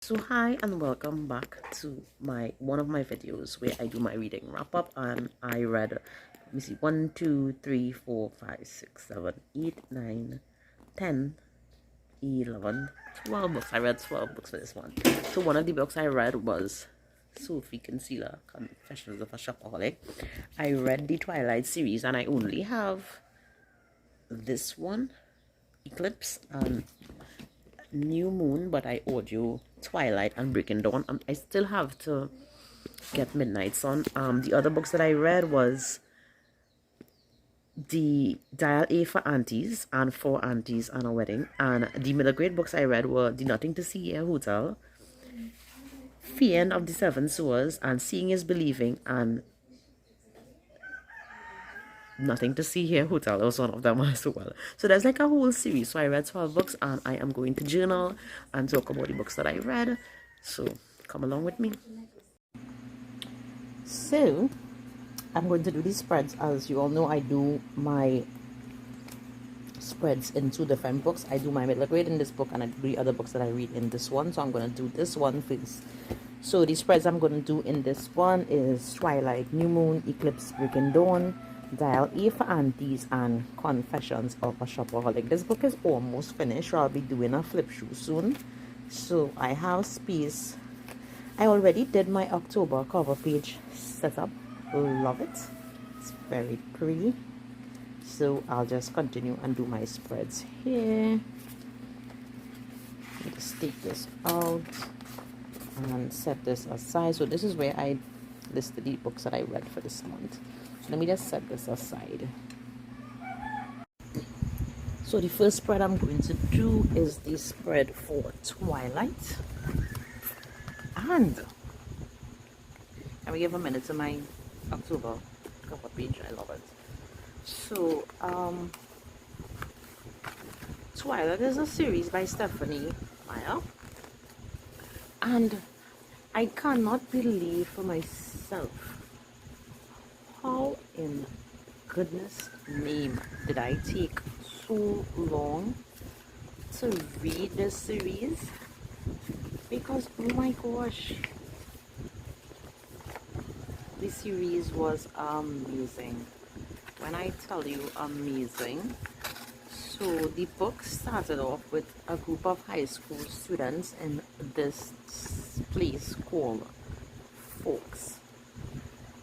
So hi and welcome back to my one of my videos where I do my reading wrap up, and I read, let me see, 12 books. I read 12 books for this one. So one of the books I read was Sophie Kinsella, Confessions of a Shopaholic. I read the Twilight series and I only have this one, Eclipse, and New Moon, but I audio Twilight and Breaking Dawn. I still have to get Midnight Sun. The other books that I read was the Dial A for Aunties and For Aunties and a Wedding. And the middle grade books I read were The Nothing to See Here Hotel, Fiend of the Seven Sewers, and Seeing is Believing, and Nothing to See Here Hotel was one of them as well. So there's like a whole series. So I read 12 books and I am going to journal and talk about the books that I read. So come along with me. So I'm going to do these spreads. As you all know, I do my spreads in two different books. I do my middle grade in this book and I do the other books that I read in this one. So I'm going to do this one first. So the spreads I'm going to do in this one is Twilight, New Moon, Eclipse, Breaking Dawn, Dial A for Aunties, and Confessions of a Shopaholic. This book is almost finished. I'll be doing a flip through soon. So I have space. I already did my October cover page setup. Love it. It's very pretty. So I'll just continue and do my spreads here. Just take this out and set this aside. So this is where I listed the books that I read for this month. So let me just set this aside. So the first spread I'm going to do is the spread for Twilight. And can we give a minute to my October cover page? I love it. So Twilight is a series by Stephenie Meyer, and I cannot believe for myself how in goodness name did I take so long to read this series, because oh my gosh, this series was amazing. When I tell you amazing, so the book started off with a group of high school students in this place called Forks.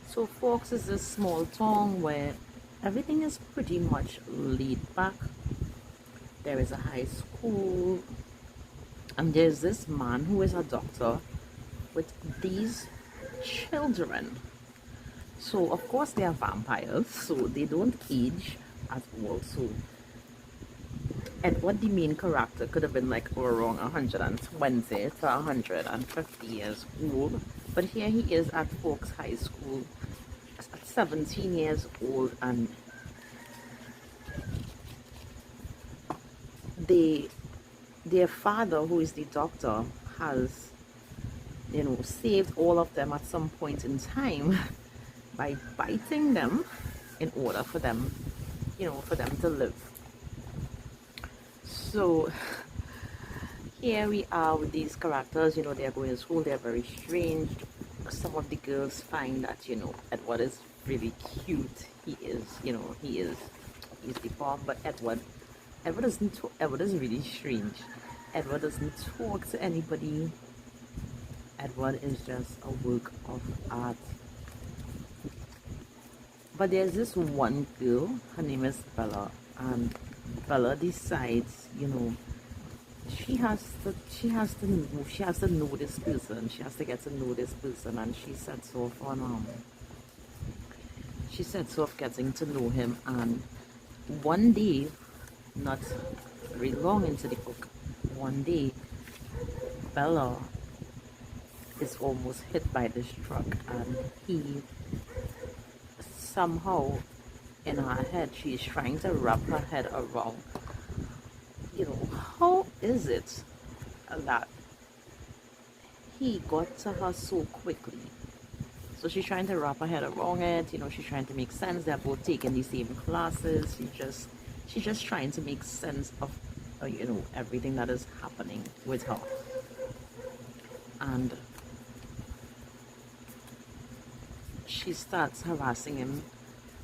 So Forks is a small town where everything is pretty much laid back. There is a high school, and there's this man who is a doctor with these children. So of course they are vampires, so they don't age at all. So Edward, the main character, could have been like around 120 to 150 years old, but here he is at Forks High School at 17 years old, and their father, who is the doctor, has, you know, saved all of them at some point in time by biting them in order for them, you know, for them to live. So here we are with these characters. You know, they're going to school, they're very strange. Some of the girls find that, you know, Edward is really cute. He is, you know, he's the bomb, but Edward is really strange. Edward doesn't talk to anybody. Edward is just a work of art. But there's this one girl, her name is Bella, and Bella decides, you know, she has to know this person. She has to get to know this person, and she sets off getting to know him. And one day, not very long into the book, one day Bella is almost hit by this truck, and he somehow, in her head, she's trying to wrap her head around, you know, how is it that he got to her so quickly. So she's trying to wrap her head around it, you know, she's trying to make sense. They're both taking the same classes. She's just trying to make sense of you know, everything that is happening with her. and she starts harassing him,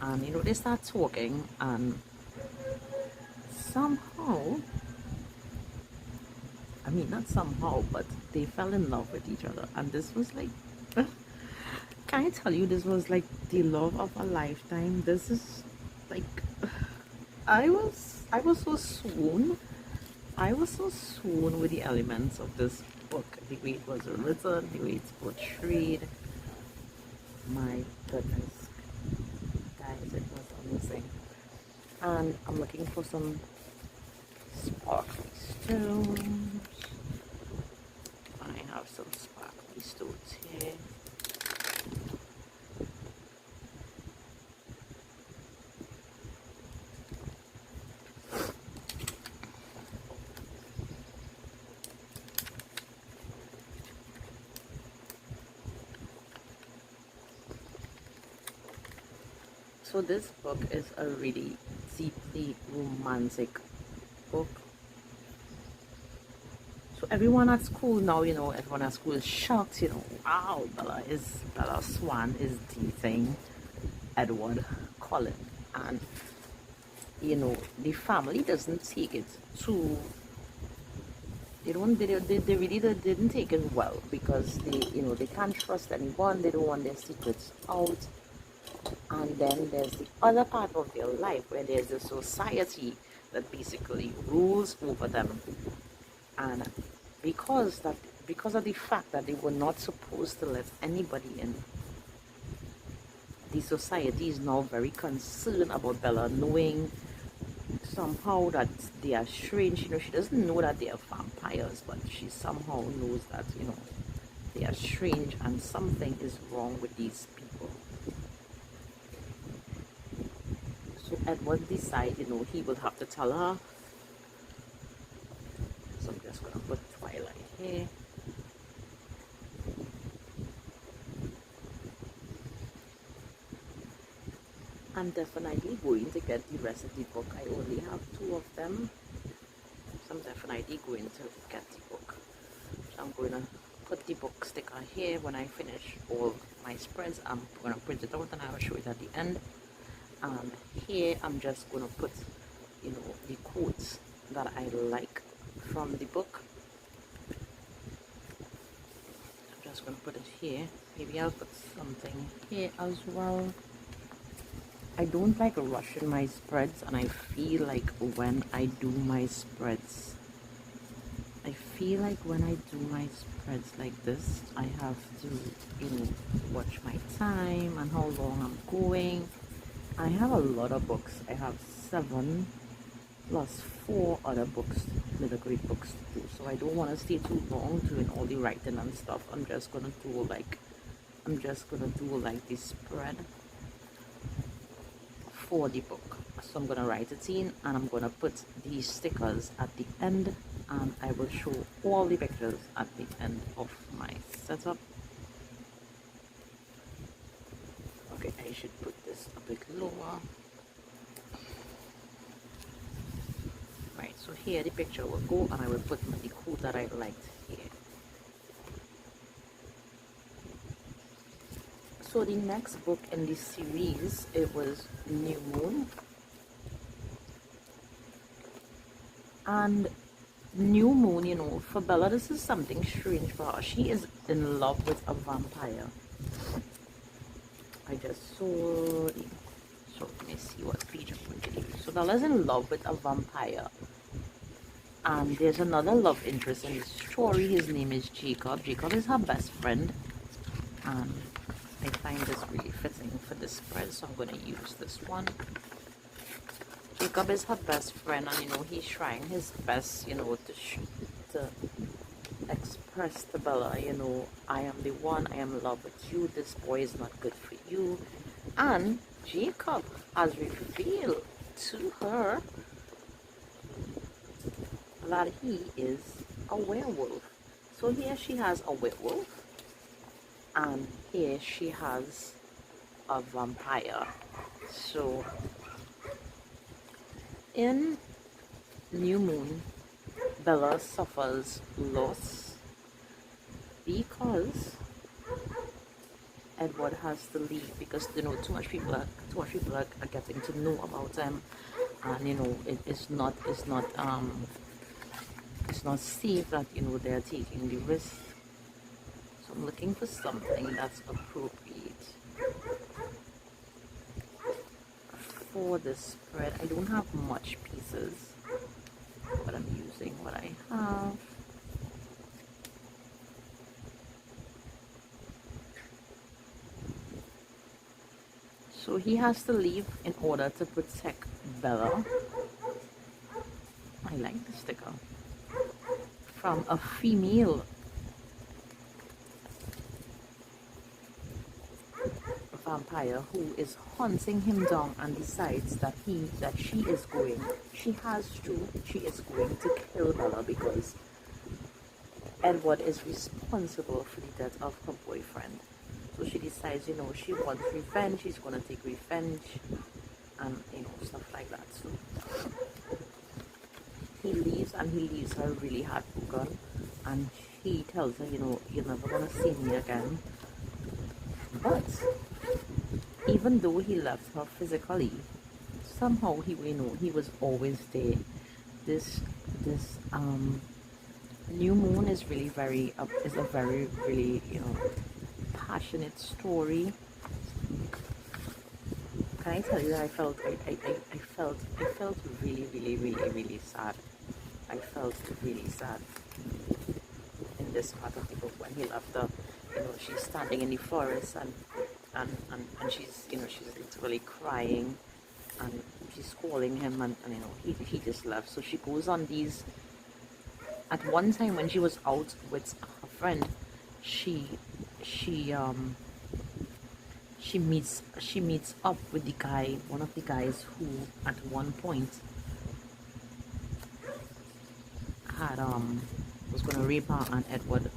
and they start talking, and somehow, I mean, not somehow, but they fell in love with each other. And this was like, can I tell you, this was like the love of a lifetime. This is like, I was so swoon. I was so swoon with the elements of this book. The way it was written, the way it's portrayed. My goodness, guys, it was amazing. And I'm looking for some sparkly stones. I have some sparkly stones here. So this book is a really deeply romantic book. So everyone at school now, everyone at school is shocked, wow, Bella Swan is dating Edward Cullen. And, the family doesn't take it too, they really didn't take it well, because they can't trust anyone, they don't want their secrets out. And then there's the other part of their life where there's a society that basically rules over them. And because of the fact that they were not supposed to let anybody in, the society is now very concerned about Bella knowing somehow that they are strange. She doesn't know that they are vampires, but she somehow knows that, they are strange and something is wrong with these people. So Edward decides, he will have to tell her. So I'm just going to put Twilight here. I'm definitely going to get the rest of the book. I only have 2 of them. So I'm definitely going to get the book. So I'm going to put the book sticker here. When I finish all my spreads, I'm going to print it out and I will show it at the end. Here I'm just going to put, the quotes that I like from the book. I'm just going to put it here. Maybe I'll put something here as well. I don't like rushing my spreads, and I feel like when I do my spreads, like this, I have to, watch my time and how long I'm going. I have a lot of books. I have 7 plus 4 other books, middle grade books to do. So I don't want to stay too long doing all the writing and stuff. I'm just gonna do like the spread for the book. So I'm gonna write it in and I'm gonna put these stickers at the end, and I will show all the pictures at the end of my setup. Okay, I should put this a bit lower. Right, so here the picture will go, and I will put the quote that I liked here. So the next book in this series, it was New Moon. And New Moon, for Bella, this is something strange for her. She is in love with a vampire. I just saw the, so let me see what page I'm going to use. So Bella's in love with a vampire. And there's another love interest in the story. His name is Jacob. Jacob is her best friend. And I find this really fitting for this spread, so I'm going to use this one. Jacob is her best friend, and he's trying his best, to express to Bella, I am the one, I am in love with you, this boy is not good for you. And Jacob has revealed to her that he is a werewolf. So here she has a werewolf, and here she has a vampire. So in New Moon, Bella suffers loss, because Edward has to leave, because too much people are getting to know about him, and it's not safe that they're taking the risk. So I'm looking for something that's appropriate for this spread. I don't have much pieces, but I'm using what I have. So he has to leave in order to protect Bella. I like the sticker. From a female vampire who is hunting him down and decides that she is going to kill Bella, because Edward is responsible for the death of her boyfriend. So she decides, she wants revenge, she's gonna take revenge, and stuff like that. So he leaves, and he leaves her really heartbroken, and he tells her, you're never gonna see me again. But even though he left her physically, somehow he was always there. This new moon is really is a very really passionate story. Can I tell you that I felt really really really really sad. I felt really sad in this part of the book when he left her. She's standing in the forest, and she's she's literally crying, and she's calling him, and he just left. So she goes on these. At one time when she was out with her friend, she meets up with the guy, one of the guys who at one point had was gonna rape her, and Edward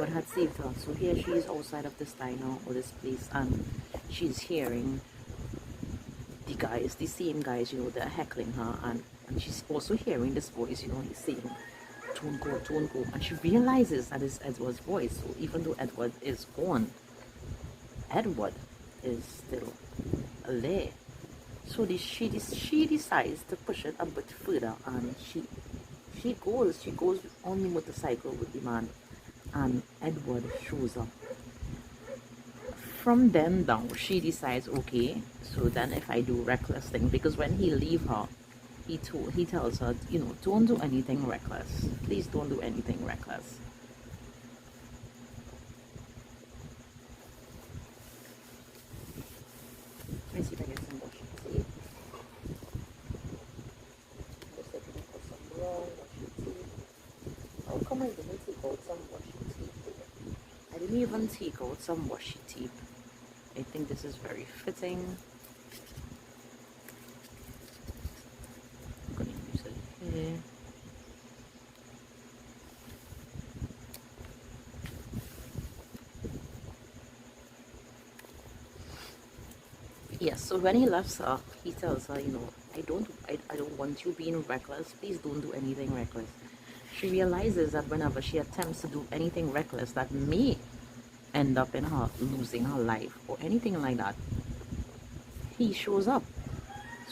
had saved her. So here she is outside of this diner or this place, and she's hearing the same guys, they're heckling her, and she's also hearing this voice, he's saying, don't go, and she realizes that it's Edward's voice. So even though Edward is gone, Edward is still there. So she decides to push it a bit further, and she goes on the motorcycle with the man, and Edward shows up. From then down, she decides, okay, so then if I do reckless thing, because when he leave her, he tells her, don't do anything reckless. Please don't do anything reckless. Let me see if I get some washi tape. Just looking for some more washi tape. How come I didn't take out some washi tape? I didn't even take out some washi tape. I think this is very fitting. I'm going to use it here. Yes, so when he left her, he tells her, I don't want you being reckless. Please don't do anything reckless. She realizes that whenever she attempts to do anything reckless that may end up in her losing her life or anything like that, he shows up.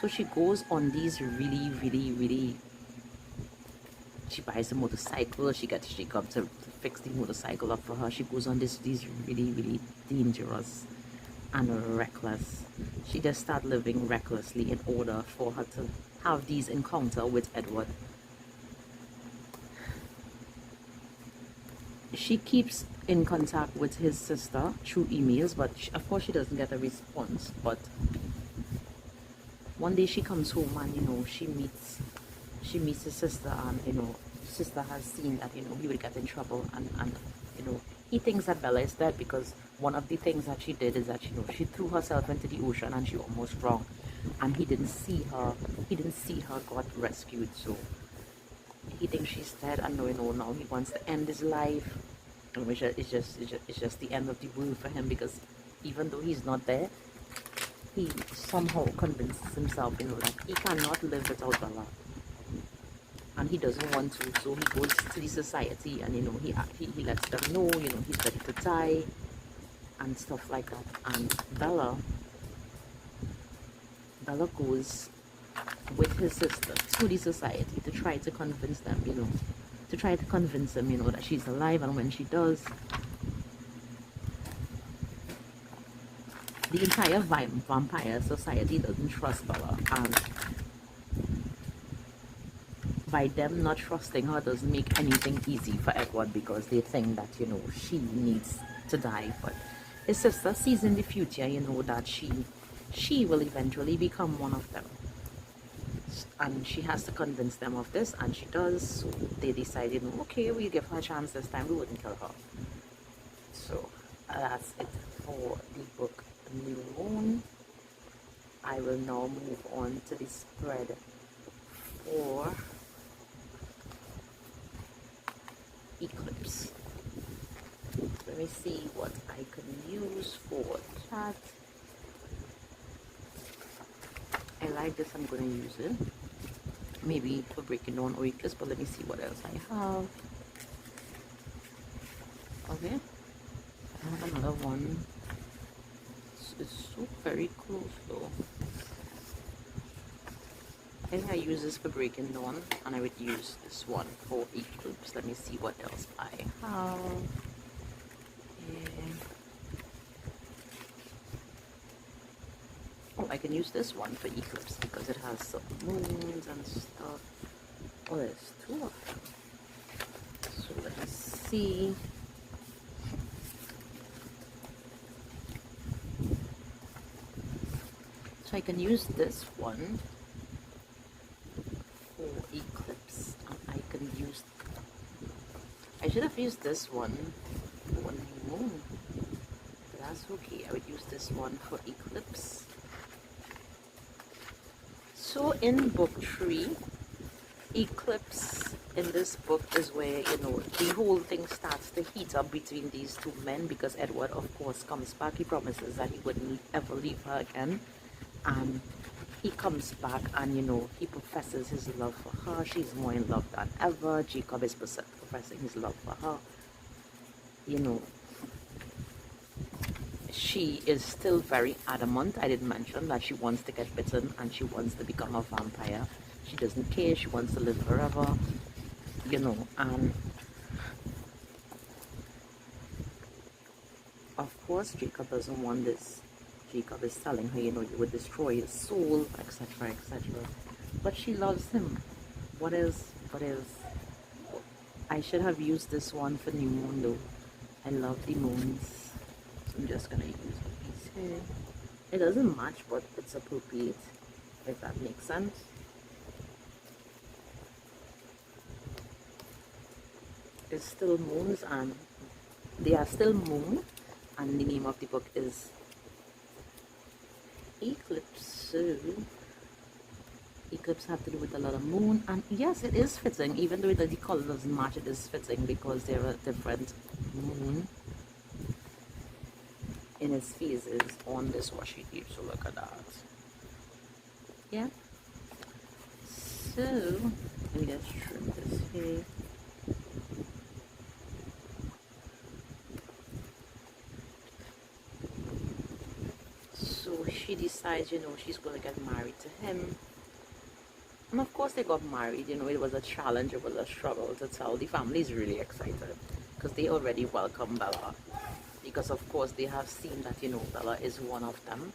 So she goes on these really really really, she buys a motorcycle, she comes to fix the motorcycle up for her. She goes on these really really dangerous and reckless, she just starts living recklessly in order for her to have these encounter with Edward. She keeps in contact with his sister through emails, but of course she doesn't get a response. But one day she comes home, and she meets his sister, and sister has seen that he would get in trouble, and he thinks that Bella is dead, because one of the things that she did is that she threw herself into the ocean and she almost drowned, and he didn't see her got rescued. So he thinks she's dead, and now he wants to end his life, which is just the end of the world for him, because even though he's not there, he somehow convinces himself that he cannot live without Bella. and he doesn't want to, so he goes to the society, and he lets them know, he's ready to die and stuff like that. And Bella goes with his sister to the society to try to convince them, to try to convince them, that she's alive. And when she does, the entire vampire society doesn't trust Bella, and by them not trusting her doesn't make anything easy for Edward, because they think that, she needs to die. But his sister sees in the future, that she will eventually become one of them. And she has to convince them of this, and she does. So they decided, okay, we'll give her a chance this time, we wouldn't kill her. So that's it for the book New Moon. I will now move on to the spread for Eclipse. Let me see what I can use for that. I like this, I'm going to use it. Maybe for Breaking Dawn or Eclipse, but let me see what else I have. Okay, I have another one. It's so very close though. I think I use this for Breaking Dawn, and I would use this one for Eclipse. Let me see what else I have. Yeah. Oh, I can use this one for Eclipse because it has some moons and stuff. Oh, there's two of them. So let me see. So I can use this one for Eclipse, and I can use, I should have used this one for New Moon, but that's okay. I would use this one for Eclipse. So in book 3, Eclipse in this book is where, the whole thing starts to heat up between these two men, because Edward, of course, comes back. He promises that he wouldn't ever leave her again. And he comes back, and he professes his love for her. She's more in love than ever. Jacob is professing his love for her. She is still very adamant. I did mention that she wants to get bitten and she wants to become a vampire. She doesn't care. She wants to live forever, and of course Jacob doesn't want this. Jacob is telling her, you would destroy his soul, etc., etc. But she loves him. What else? I should have used this one for New Moon though. I love the moons. So I'm just gonna use a piece here. It doesn't match, but it's appropriate, if that makes sense. It's still moons, and they are still moon, and the name of the book is Eclipse. So Eclipse have to do with a lot of moon, and yes, it is fitting, even though the color doesn't match. It is fitting because there are different moon in his phases on this washi tape. So look at that. Yeah, so let me just trim this here. So she decides, she's going to get married to him. And of course they got married. It was a challenge, it was a struggle to tell. The family is really excited because they already welcome Bella, because of course they have seen that, Bella is one of them.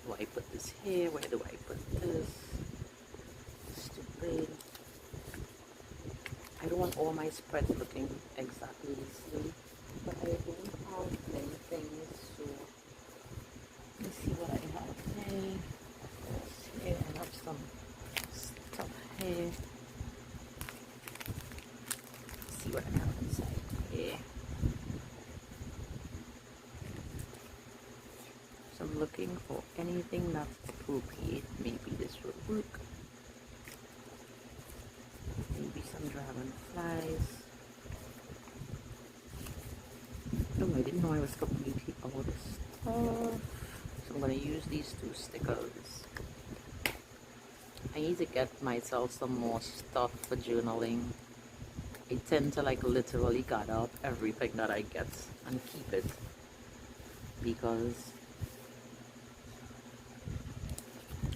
Do I put this here? Where do I put this? Stupid. I don't want all my spreads looking exactly the same, but I don't have many things, so let's see what I have here. Here I have some stuff here. Let's see what I have inside here. So I'm looking for anything that's appropriate. Maybe this will work. Maybe some dragonflies. Oh, I didn't know I was completely out of stuff. So I'm going to use these two stickers. I need to get myself some more stuff for journaling. I tend to like literally gather up everything that I get and keep it because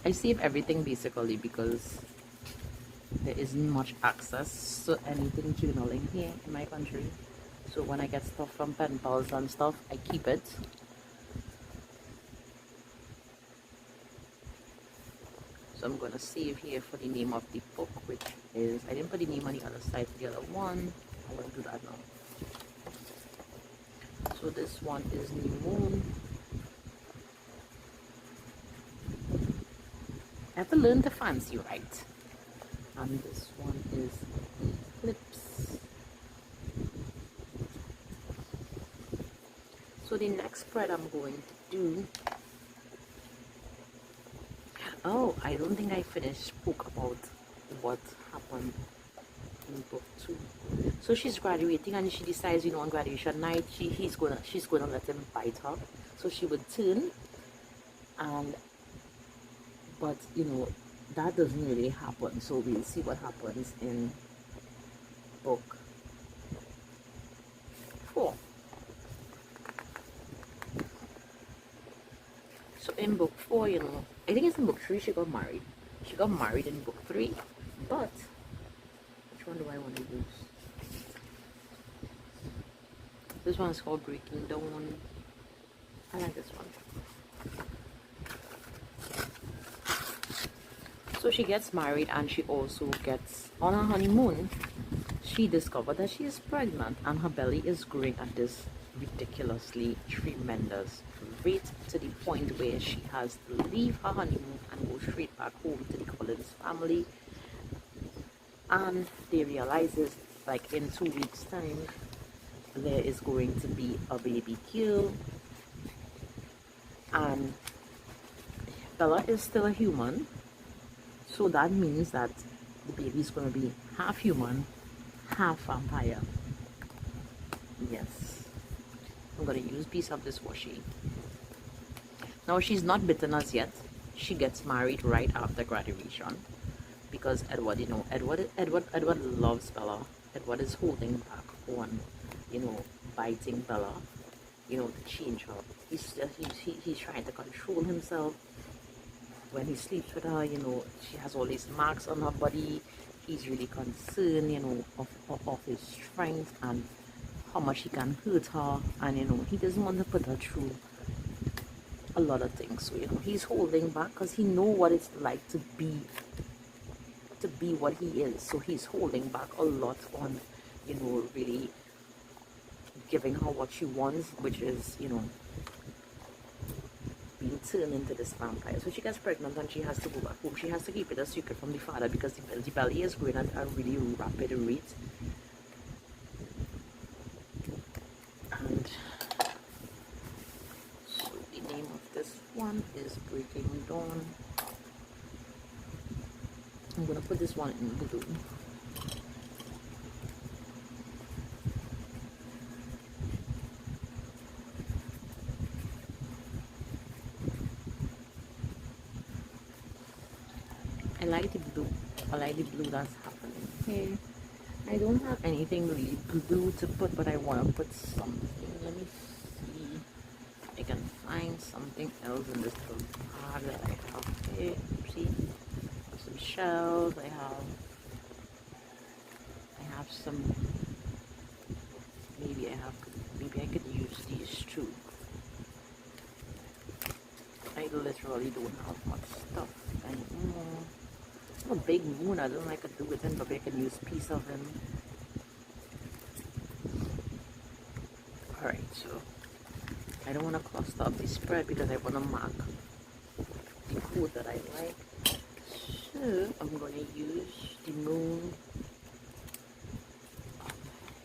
I save everything basically because there isn't much access to anything journaling here in my country. So when I get stuff from pen pals and stuff, I keep it. So I'm gonna save here for the name of the book, which is, I didn't put the name on the other side for the other one. I want to do that now. So this one is New Moon. I have to learn to fancy write. And this one is Eclipse. So the next spread I'm going to do, oh, I don't think I spoke about what happened in book 2. So she's graduating and she decides, you know, on graduation night she's gonna let him bite her. So she would turn, and but you know that doesn't really happen. So we'll see what happens in book 4. So in book 4, you know, I think it's in book 3 she got married. She got married in book 3, but which one do I want to use? This one is called Breaking Dawn. I like this one. So she gets married and she also gets, on her honeymoon, she discovered that she is pregnant and her belly is growing at this ridiculously tremendous rate, to the point where she has to leave her honeymoon and go straight back home to the Collins family. And they realizes like in 2 weeks time there is going to be a baby girl, and Bella is still a human, so that means that the baby is going to be half human, half vampire. Yes, I'm going to use a piece of this washi. Now she's not bitten as yet. She gets married right after graduation because Edward, you know, Edward loves Bella. Edward is holding back on, you know, biting Bella, you know, to change her. He's trying to control himself. When he sleeps with her, you know, she has all these marks on her body. He's really concerned, you know, of his strength and how much he can hurt her, and you know, he doesn't want to put her through a lot of things. So you know, he's holding back because he knows what it's like to be what he is. So he's holding back a lot on, you know, really giving her what she wants, which is, you know, being turned into this vampire. So she gets pregnant and she has to go back home. She has to keep it a secret from the father because the belly is growing at a really rapid rate. And so the name of this one is Breaking Dawn. I'm gonna put this one in blue. I like the blue. I like the blue that's happening here. I don't have anything really blue to put, but I want to put something. Let me see if I can find something else in this little bag that I have here. See, some shells. I have some. Maybe I could use these too. I literally don't have much stuff anymore. I'm a big moon. I don't know I could do with him, but I can use a piece of him. Alright, so I don't want to cluster up the spread because I want to mark the code that I like. So I'm going to use the moon.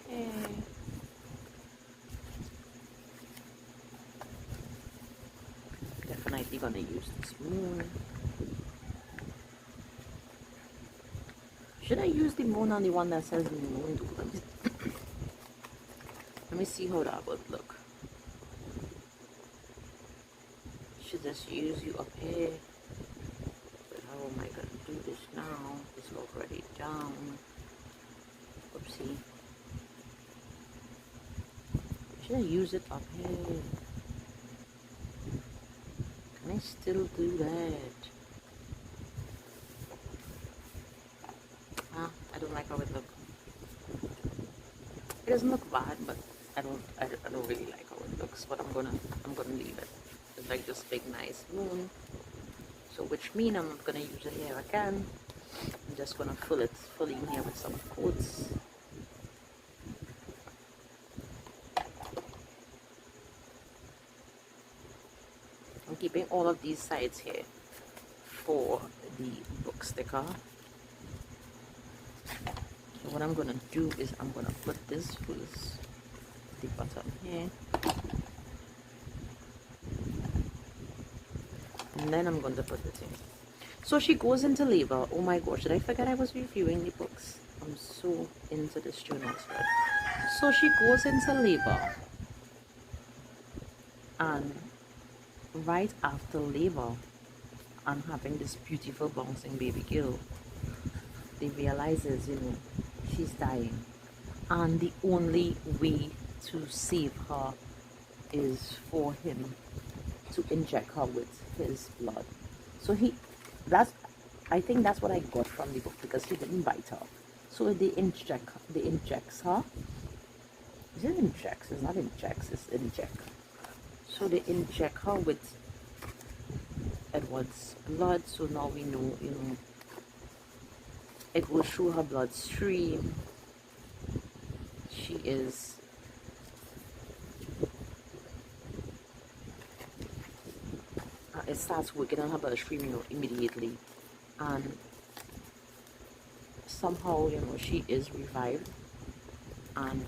Okay. Definitely going to use this moon. Should I use the moon on the one that says moon? Let me see how that would look. Should just use you up here. But how am I gonna do this now. It's already down. Oopsie. Should I use it up here? Can I still do that? I don't like how it looks. It doesn't look bad, but I don't really like how it looks. But I'm gonna leave it. It's like this big nice moon. So which means I'm not gonna use it here again. I'm just gonna fill it fully in here with some quotes. I'm keeping all of these sides here for the book sticker. So what I'm gonna do is I'm gonna put this first, the bottom here, and then I'm going to put it in. So she goes into labor. Oh my gosh, did I forget I was reviewing the books? I'm so into this journal spread. So she goes into labor, and right after labor and having this beautiful bouncing baby girl, they realizes, you know, she's dying, and the only way to save her is for him to inject her with his blood. So I think that's what I got from the book, because he didn't bite her. So they injects her. Is it injects? It's not injects, it's inject. So they inject her with Edward's blood. So now we know, you know, it will show her bloodstream. She is it starts working on her bloodstream, you know, immediately, and somehow, you know, she is revived and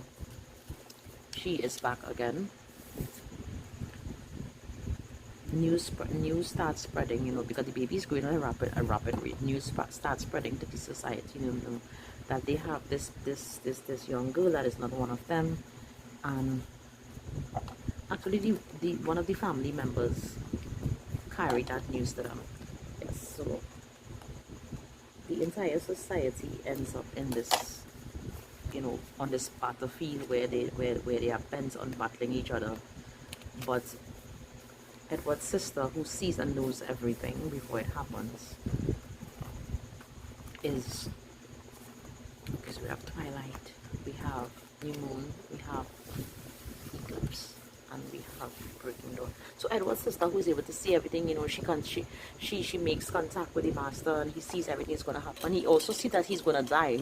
she is back again. News starts spreading, you know, because the baby is growing at a rapid rate. News starts spreading to the society, you know, that they have this young girl that is not one of them, and actually the one of the family members carried that news to them. Yes, so the entire society ends up in this, you know, on this battlefield where they are bent on battling each other. But Edward's sister, who sees and knows everything before it happens, is, because we have twilight, we have new moon, we have eclipse, and we have breaking dawn. So Edward's sister, who is able to see everything, you know, she makes contact with the master, and he sees everything is going to happen. He also sees that he's going to die.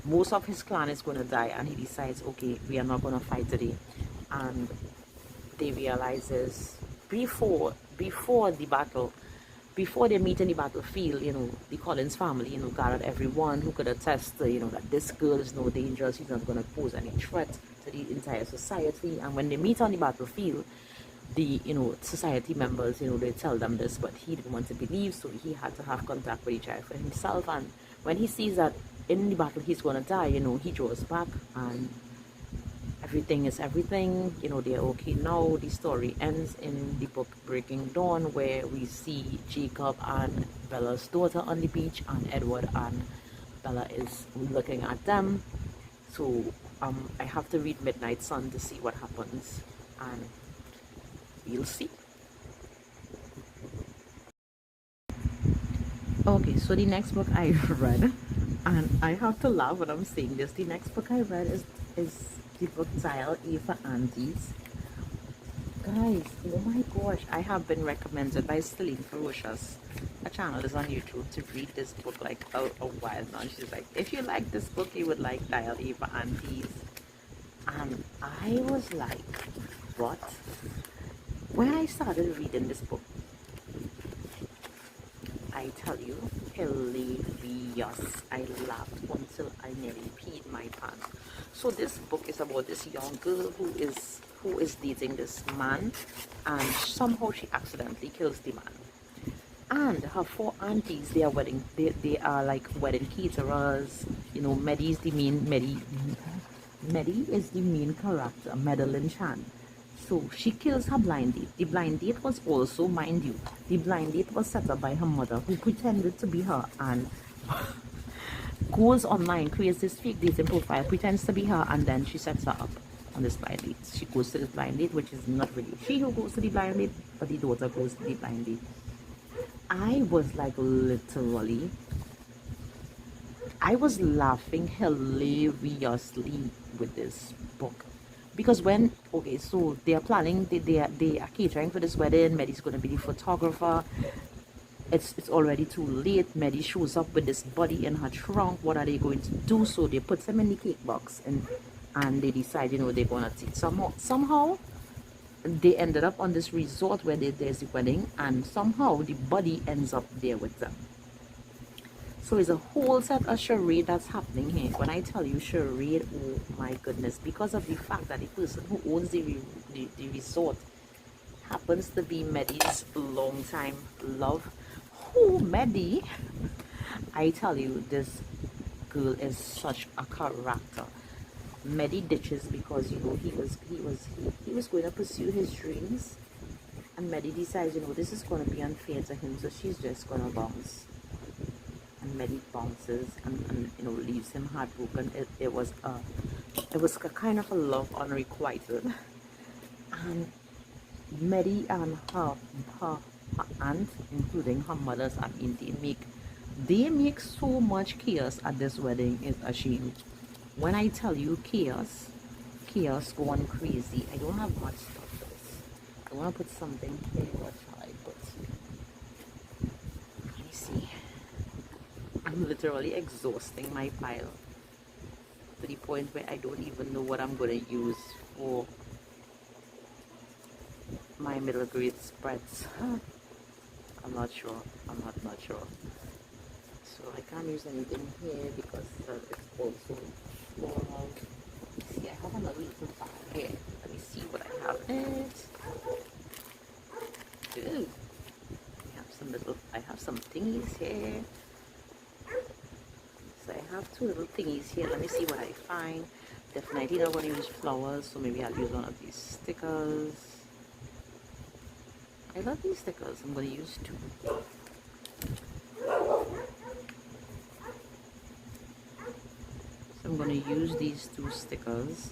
Most of his clan is going to die, and he decides, okay, we are not going to fight today. And they realizes before the battle, before they meet in the battlefield, you know, the Collins family, you know, gathered everyone who could attest, you know, that this girl is no danger. She's not going to pose any threat to the entire society. And when they meet on the battlefield, the, you know, society members, you know, they tell them this, but he didn't want to believe, so he had to have contact with each other for himself. And when he sees that in the battle he's going to die, you know, he draws back, and everything is everything, you know, they're okay now. The story ends in the book Breaking Dawn, where we see Jacob and Bella's daughter on the beach, and Edward and Bella is looking at them. So I have to read Midnight Sun to see what happens, and we'll see. Okay, so the next book I read, and I have to laugh when I'm saying this, the next book I read is the book Dial E for Aunties. Guys, oh my gosh, I have been recommended by Celine Ferocious. Her channel is on YouTube, to read this book like a while now. She's like, if you like this book, you would like Dial E for Aunties. And I was like, what? When I started reading this book, I tell you, hilarious. I laughed until I nearly peed my pants. So this book is about this young girl who is dating this man, and somehow she accidentally kills the man. And her four aunties, they are like wedding caterers. You know, Medi is the main character, Madeline Chan. So she kills her blind date. The blind date was also, mind you, the blind date was set up by her mother, who pretended to be her, and goes online, creates this fake dating profile, pretends to be her, and then she sets her up on this blind date. She goes to this blind date, which is not really she who goes to the blind date, but the daughter goes to the blind date. I was like literally, I was laughing hilariously with this book. Because when, okay, so they are planning, they are catering for this wedding. Maddie's going to be the photographer. It's already too late. Maddie shows up with this body in her trunk. What are they going to do? So they put him in the cake box, and they decide, you know, they're going to take somehow they ended up on this resort where there's the wedding, and somehow the body ends up there with them. So it's a whole set of charade that's happening here. When I tell you charade, oh my goodness, because of the fact that the person who owns the resort happens to be Maddie's longtime love. Who, Maddie? I tell you, this girl is such a character. Maddie ditches because, you know, he was going to pursue his dreams, and Maddie decides, you know, this is going to be unfair to him, so she's just going to bounce. And Maddie bounces and you know, leaves him heartbroken. It was a kind of a love unrequited. And Maddie and her aunt, including her mothers, I mean, they make so much chaos at this wedding. It's a shame. When I tell you chaos going crazy. I don't have much stuff for this. I want to put something here. What shall I put? Let me see. I'm literally exhausting my pile to the point where I don't even know what I'm going to use for my middle grade spreads. I'm not sure. I'm not sure. So I can't use anything here because it's also floral. See, I have another little bag here. Let me see what I have in it. Ooh. I have some thingies here. So I have two little thingies here. Let me see what I find. Definitely not going to use flowers, so maybe I'll use one of these stickers. I love these stickers. I'm going to use two. So I'm going to use these two stickers.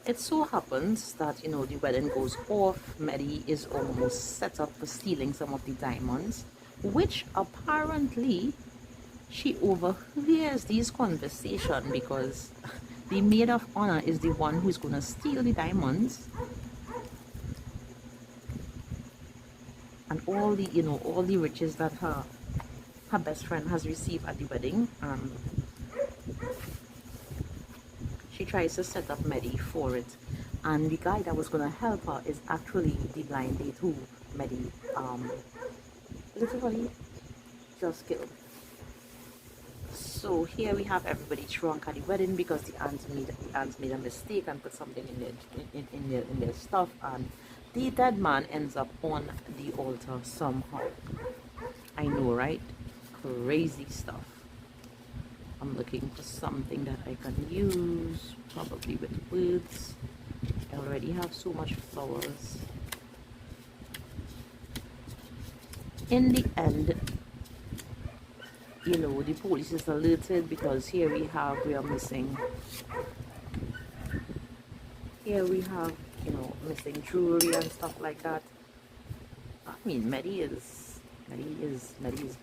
It so happens that, you know, the wedding goes off. Maddie is almost set up for stealing some of the diamonds, which apparently she overhears these conversations because the maid of honor is the one who's going to steal the diamonds. And all the, you know, all the riches that her best friend has received at the wedding. She tries to set up Maddie for it, and the guy that was going to help her is actually the blind date who Maddie literally just killed. So here we have everybody drunk at the wedding because the aunt made a mistake and put something in their stuff, and the dead man ends up on the altar somehow. I know, right? Crazy stuff. I'm looking for something that I can use, probably with words. I already have so much flowers. In the end, you know, the police is alerted because here we are missing. Here we have, you know, missing jewelry and stuff like that. I mean, Maddie is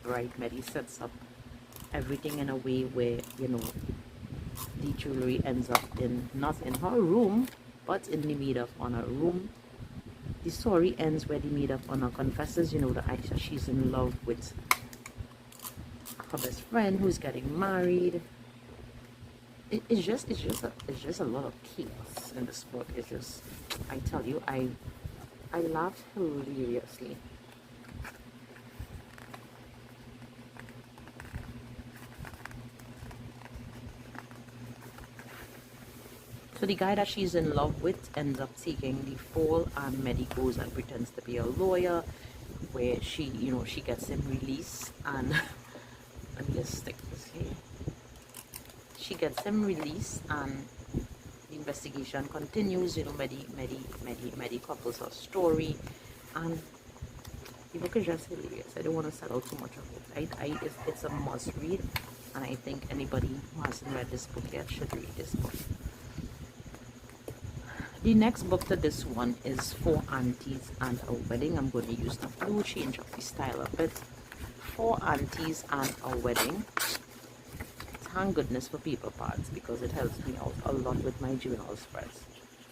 bright. Maddie sets up everything in a way where, you know, the jewelry ends up not in her room, but in the maid of honor room. The story ends where the maid of honor confesses, you know, that Aisha, she's in love with her best friend who's getting married. It's just a lot of chaos in this book. It's just, I tell you, I laughed hilariously. So the guy that she's in love with ends up taking the fall, and Maddie goes and pretends to be a lawyer. where she gets him released, and let me just stick this here. She gets him released, and the investigation continues. Maddie couples her story, and the book is just hilarious. I don't want to sell out too much of it. It's a must read, and I think anybody who hasn't read this book yet should read this book. The next book to this one is Four Aunties and a Wedding. I'm going to use the blue, change up the style a bit. Four Aunties and a Wedding. Thank goodness for paper pads, because it helps me out a lot with my journal spreads.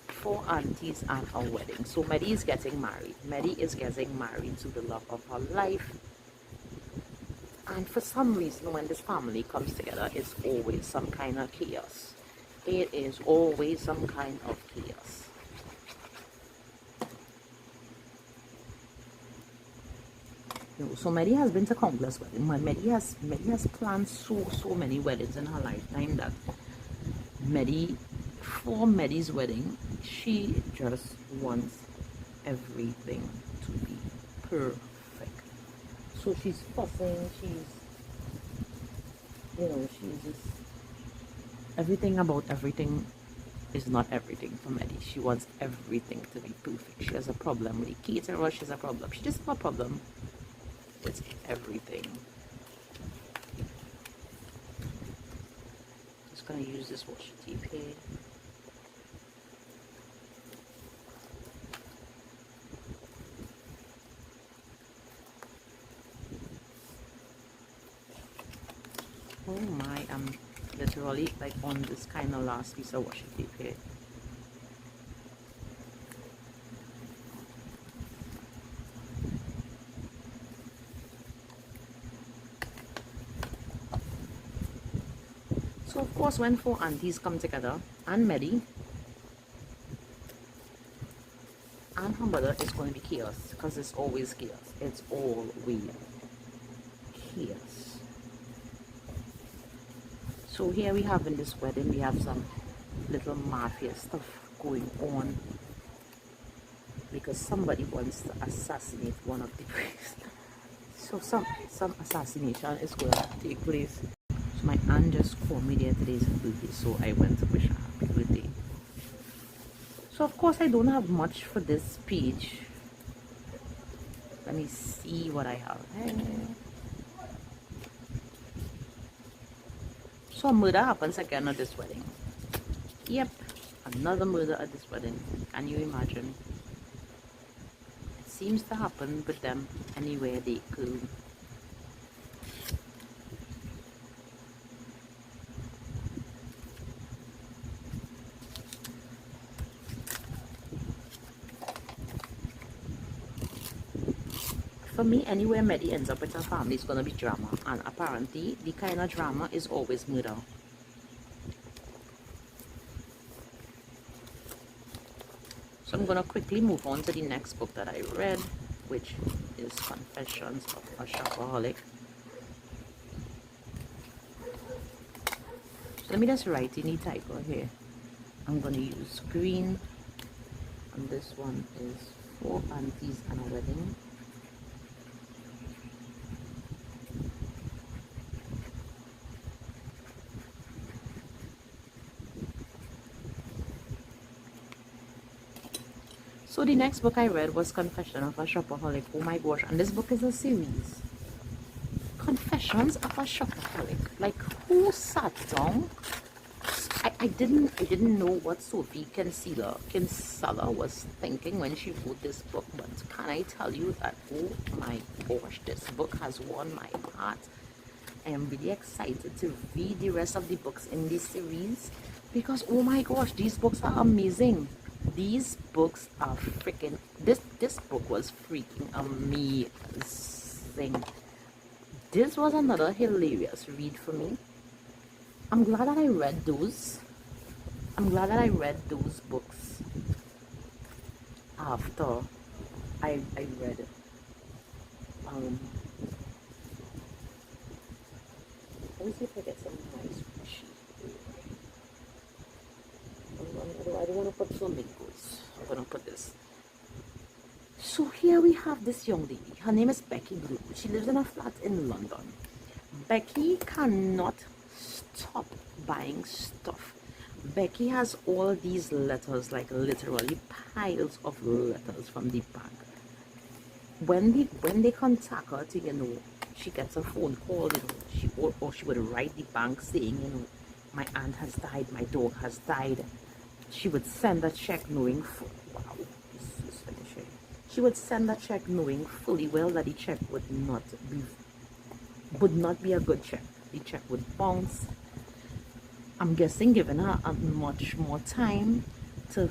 Four Aunties and a Wedding. So Maddie is getting married. Maddie is getting married to the love of her life. And for some reason, when this family comes together, it's always some kind of chaos. It is always some kind of chaos. So Maddie has been to countless weddings. Maddie has planned so many weddings in her lifetime that for Maddie's wedding, she just wants everything to be perfect. So she's fussing, she's just, everything about everything is not everything for Maddie. She wants everything to be perfect. She has a problem with the caterer, she has a problem. She just has a problem with everything. Just gonna use this washi tape here. Oh my, I'm literally like on this kind of last piece of washi tape here. So of course, when four aunties come together, and Maddie and her mother, is going to be chaos, because it's always chaos. It's always chaos. So here we have in this wedding, we have some little mafia stuff going on, because somebody wants to assassinate one of the priests. So some assassination is going to take place. So my aunt just called me there, today's birthday, so I went to wish her happy birthday. So of course I don't have much for this page. Let me see what I have. So a murder happens again at this wedding. Yep, another murder at this wedding. Can you imagine? It seems to happen with them anywhere they go. For me, anywhere Maddie ends up with her family is going to be drama. And apparently, the kind of drama is always murder. So I'm going to quickly move on to the next book that I read, which is Confessions of a Shopaholic. So let me just write in the title here. I'm going to use green. And this one is Four Aunties and a Wedding. So the next book I read was Confession of a Shopaholic. Oh my gosh, and this book is a series. Confessions of a Shopaholic. Like, who sat down? I didn't know what Sophie Kinsella was thinking when she wrote this book, but can I tell you that, oh my gosh, this book has won my heart. I am really excited to read the rest of the books in this series, because oh my gosh, these books are amazing. These books are freaking, this book was freaking amazing. This was another hilarious read for me. I'm glad that I read those. I'm glad that I read those books after I read let me see if I get some nice washi. I don't want to put flamingos. I'm going to put this. So here we have this young lady. Her name is Becky Blue. She lives in a flat in London. Becky cannot stop buying stuff. Becky has all these letters, like literally piles of letters from the bank. When they contact her to, she gets a phone call, or she would write the bank saying, my aunt has died, my dog has died. She would send a check knowing, wow, this is finishing. She would send a check knowing fully well that the check would not be a good check. The check would bounce. I'm guessing giving her much more time to,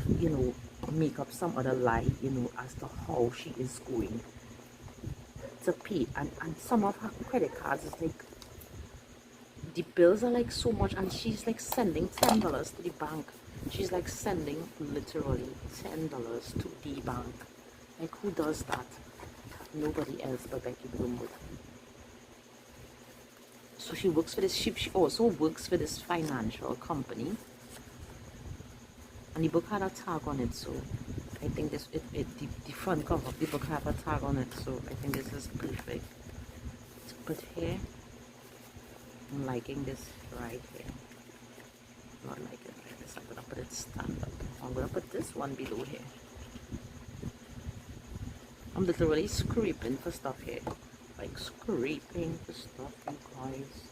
make up some other lie, as to how she is going to pay. And some of her credit cards is like, the bills are like so much, and she's like sending $10 to the bank. She's like sending literally $10 to the bank. Like, who does that? Nobody else but Becky Bloomwood. So she works for this, she also works for this financial company. And the book had a tag on it, so I think the front cover of the book had a tag on it, so I think this is perfect to put here. I'm liking this right here. Not liking it like this. I'm gonna put it stand up. I'm gonna put this one below here. I'm literally scraping for stuff here. Like scraping for stuff, you guys.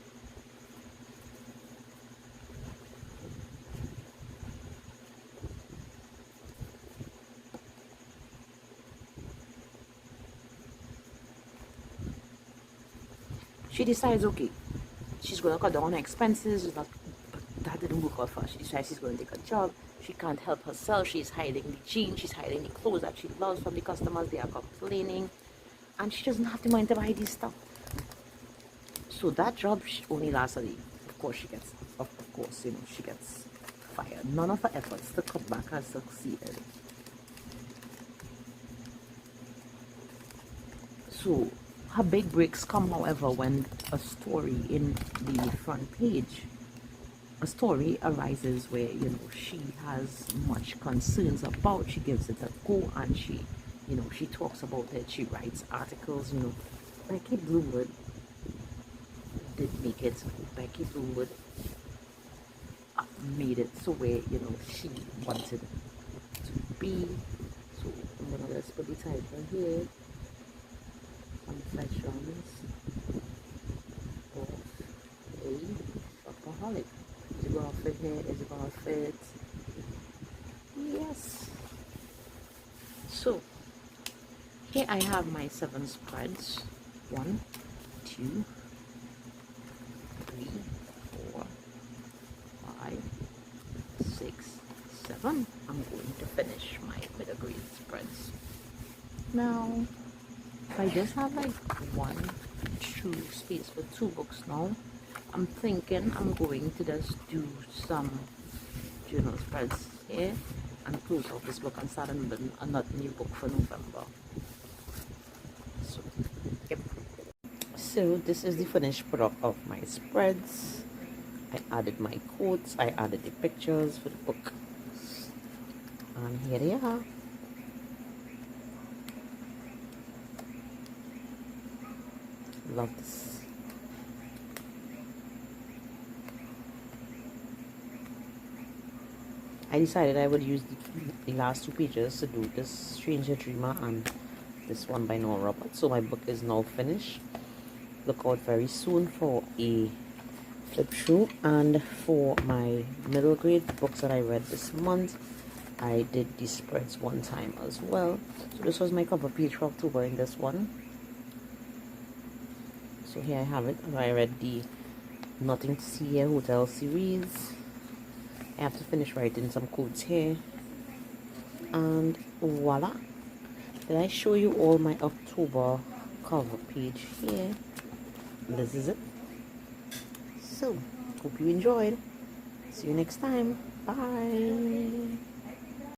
She decides, okay, she's gonna cut down on her expenses, but that didn't work out for her. She decides she's gonna take a job. She can't help herself. She's hiding the jeans, she's hiding the clothes that she loves from the customers. They are complaining, and she doesn't have the money to buy this stuff. So that job only lasts a day. Of course, she gets fired. None of her efforts to come back has succeeded. So her big breaks come, however, when a story in the front page, a story arises where, she has much concerns about. She gives it a go, and she talks about it. She writes articles. Becky Bloomwood did make it. Becky Bloomwood made it so where, she wanted to be. So I'm gonna just put the title here. Confessions of a Shopaholic. Is it gonna fit here? Is it gonna fit? Yes. So here I have my 7 spreads. 1, 2, 3, 4, 5, 6, 7. I'm going to finish my middle grade spreads. Now I just have like 1, 2 space for 2 books now. I'm thinking I'm going to just do some journal spreads here and close out this book and start another new book for November. So, yep. So this is the finished product of my spreads. I added my quotes, I added the pictures for the book, and here they are. Love this. I decided I would use the last 2 pages to do this Stranger Dreamer and this one by Nora Roberts. So my book is now finished. Look out very soon for a flip through. And for my middle grade books that I read this month, I did the spreads one time as well. So this was my cover page for October in this one. So here I have it. I read the Nothing to See Here Hotel series. I have to finish writing some quotes here. And voila. Did I show you all my October cover page here? This is it. So, hope you enjoyed. See you next time. Bye.